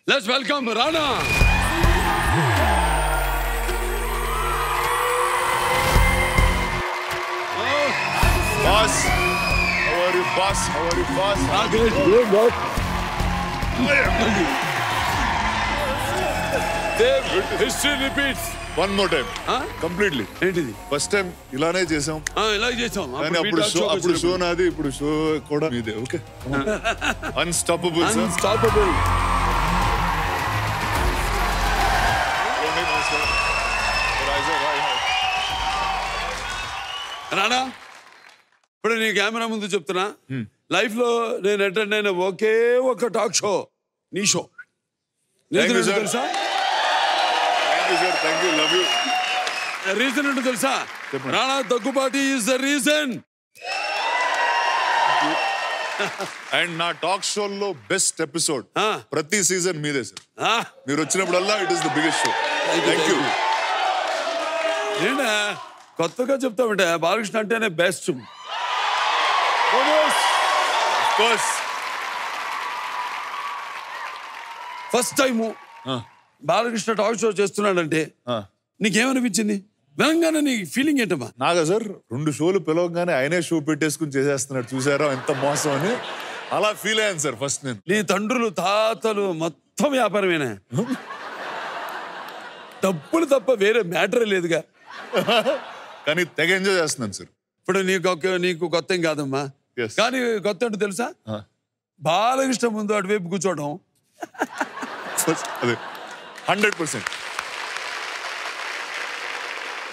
Let's welcome Rana. Boss, how are you, boss? How are you, boss? Good, boss. History repeats. One more time. Completely. ఏంటిది? First time ఇలానే చేసాం. ఇలా చేసాం. కానీ అప్పుడు show నాది, ఇప్పుడు షో కూడా మీదే. ఓకే. Unstoppable, sir. Unstoppable. రానా, ఇప్పుడు నీ కెమెరా ముందు చెప్తున్నా, లైఫ్ లో నేను అటెండ్ అయిన ఒకే ఒక టాక్ షో నీ షో. తెలుసా? రీజన్ ఏంటో తెలుసా? రానా Daggubati is the reason. And నా టాక్ షో లో బెస్ట్ ఎపిసోడ్ ప్రతి సీజన్ మీదే సార్. మీరు వచ్చినప్పుడల్లా it is the biggest show. Thank you. నేనా కొత్తగా చెప్తామంటే బాలకృష్ణ అంటేనే best. First time Balakrishna talk show చేస్తున్నాడంటే నీకేమనిపించింది? వినంగానే నీ ఫీలింగ్ ఏంటమ్మా? నాగా సార్ 2 షోలు పిలవగానే ఆయనే షో పెట్టేసుకుని చేసేస్తున్నాడు, చూసారా ఎంత మోసం అని అలా ఫీల్ అయ్యాను సార్ ఫస్ట్ నేను. నీ తండ్రులు తాతలు మొత్తం వ్యాపారమేనా? డబ్బులు తప్ప వేరే మ్యాటరే లేదుగా. కానీ తెగ ఎంజాయ్ చేస్తున్నాను సార్. ఇప్పుడు నీకు కొత్త ఏం కాదమ్మా. కానీ కొత్త ఏంటో తెలుసా? బాలకృష్ణ ముందు అటువైపు కూర్చోవడం. అదే 100%.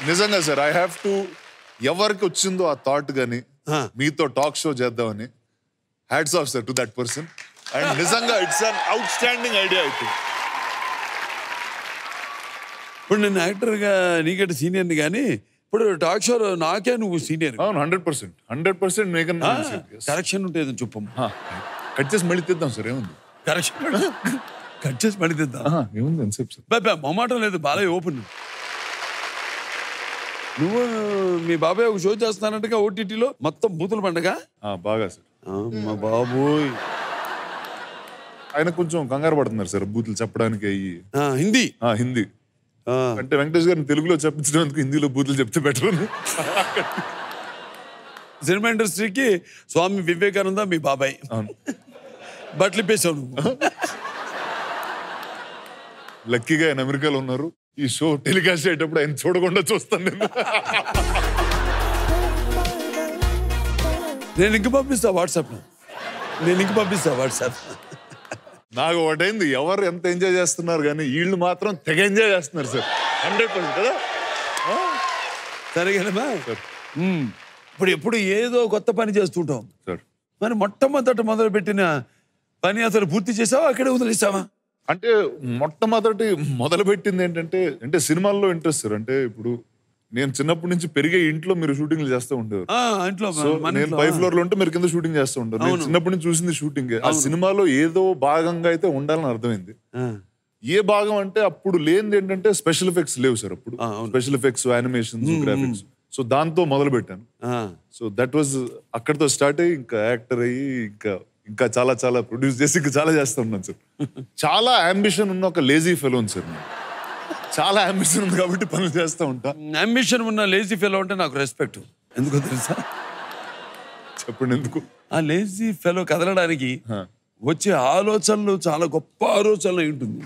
నిజంగా సార్, ఐ హ్యావ్ టు, ఎవరికి వచ్చిందో ఆ థాట్ గానీ మీతో టాక్ షో చేద్దామని, hats off sir to that person. And నిజంగా it's an outstanding idea. I think ఇప్పుడు నేను యాక్టర్గా నీకంటే సీనియర్ని, కానీ ఇప్పుడు టాక్ షో నాకే నువ్వు సీనియర్. అవును, 100% మేకన్నా. కరెక్షన్ ఉంటుంది చెప్పమ్మ. కట్ చేసి మళ్ళీ తీద్దాం సార్, ఏముంది? కరెక్షన్ కట్ చేసి మళ్ళీ తీద్దాం, ఏముంది ఎంతసేపు సార్? మొమాటం లేదు, బాలయ్య ఓపెన్. నువ్వు మీ బాబాయ్ ఒక షో చేస్తానంటగా ఓటీటీలో, మొత్తం బూతుల పండగ. బాగా సార్. మా బాబోయ్, ఆయన కొంచెం కంగారు పడుతున్నారు సార్ బూతులు చెప్పడానికి. అయ్యి హిందీ అంటే వెంకటేష్ గారిని తెలుగులో చెప్పించడానికి హిందీలో బూతులు చెప్తే బెటర్. సినిమా ఇండస్ట్రీకి స్వామి వివేకానంద మీ బాబాయ్. బట్టలు ఇప్పేసావు నువ్వు. లక్కీగా ఆయన అమెరికాలో ఉన్నారు. ఈ షో టెలికాస్ట్ అయ్యేటప్పుడు ఆయన చూడకుండా చూస్తాను నేను ఇంక పంపిస్తా వాట్సాప్. నాకు ఒకటైంది, ఎవరు ఎంత ఎంజాయ్ చేస్తున్నారు కానీ వీళ్ళు మాత్రం తెగ ఎంజాయ్ చేస్తున్నారు సార్. 100% కదా. సరేగానమ్మా. ఇప్పుడు ఎప్పుడు ఏదో కొత్త పని చేస్తుంటాం సార్. మరి మొట్టమొదట మొదలుపెట్టిన పని అసలు పూర్తి చేసావా, అక్కడే వదిలేసావా? అంటే మొట్టమొదటి మొదలుపెట్టింది ఏంటంటే, సినిమాల్లో ఇంట్రెస్ట్ సార్. అంటే ఇప్పుడు నేను చిన్నప్పటి నుంచి పెరిగే ఇంట్లో మీరు షూటింగ్లు చేస్తూ ఉండేవారు. నేను 5th ఫ్లోర్ లో ఉంటే మీరు కింద షూటింగ్ చేస్తూ ఉంటారు. నేను చిన్నప్పటి నుంచి చూసింది షూటింగ్. ఆ సినిమాలో ఏదో భాగంగా అయితే ఉండాలని అర్థమైంది. ఏ భాగం అంటే అప్పుడు లేనిది ఏంటంటే స్పెషల్ ఎఫెక్ట్స్ లేవు సార్. అప్పుడు special effects, animations, graphics. So దాంతో మొదలు పెట్టాను. సో దట్ వాజ్ అక్కడితో స్టార్ట్ అయ్యి ఇంకా యాక్టర్ అయ్యి ఇంకా చాలా చాలా ప్రొడ్యూస్ చేసి ఇంకా చాలా చేస్తూ ఉన్నాను సార్. చాలా అంబిషన్ ఉన్న ఒక లేజీ ఫెలోన్ సార్. చాలా అంబిషన్ ఉంది కాబట్టి పనులు చేస్తూ ఉంటా. అంబిషన్ ఉన్న లేజీ ఫెలో అంటే నాకు రెస్పెక్ట్. ఎందుకో తెలుసా? చెప్పండి ఎందుకు? ఆ లేజీ ఫెలో కదలడానికి వచ్చే ఆలోచనలు చాలా గొప్ప ఆలోచనలు ఉంటుంది.